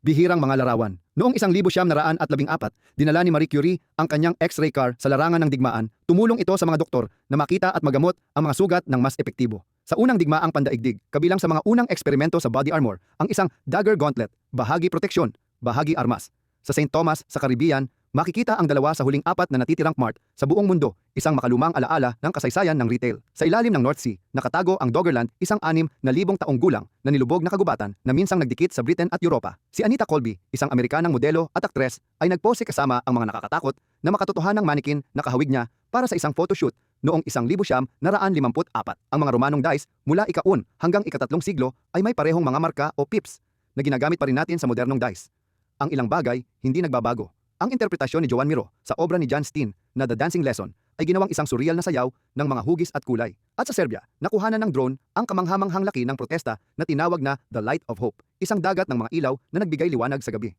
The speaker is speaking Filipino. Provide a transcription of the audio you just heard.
Bihirang mga larawan. Noong 1914, dinala ni Marie Curie ang kanyang X-ray car sa larangan ng digmaan. Tumulong ito sa mga doktor na makita at magamot ang mga sugat ng mas epektibo. Sa unang digmaang pandaigdig, kabilang sa mga unang eksperimento sa body armor, ang isang dagger gauntlet, bahagi proteksyon, bahagi armas. Sa St. Thomas, sa Caribbean, makikita ang dalawa sa huling apat na natitirang mart sa buong mundo, isang makalumang alaala ng kasaysayan ng retail. Sa ilalim ng North Sea, nakatago ang Doggerland, isang 6,000 taong gulang na nilubog na kagubatan na minsang nagdikit sa Britain at Europa. Si Anita Colby, isang Amerikanang modelo at aktres, ay nagpose kasama ang mga nakakatakot na makatotohanang manikin na kahawig niya para sa isang photoshoot noong 1954. Ang mga Romanong dice mula ika-1 hanggang ika-3 siglo ay may parehong mga marka o pips na ginagamit pa rin natin sa modernong dice. Ang ilang bagay hindi nagbabago. Ang interpretasyon ni Joan Miró sa obra ni John Steen na The Dancing Lesson ay ginawang isang surreal na sayaw ng mga hugis at kulay. At sa Serbia, nakuhanan ng drone ang kamanghamanghang laki ng protesta na tinawag na The Light of Hope, isang dagat ng mga ilaw na nagbigay liwanag sa gabi.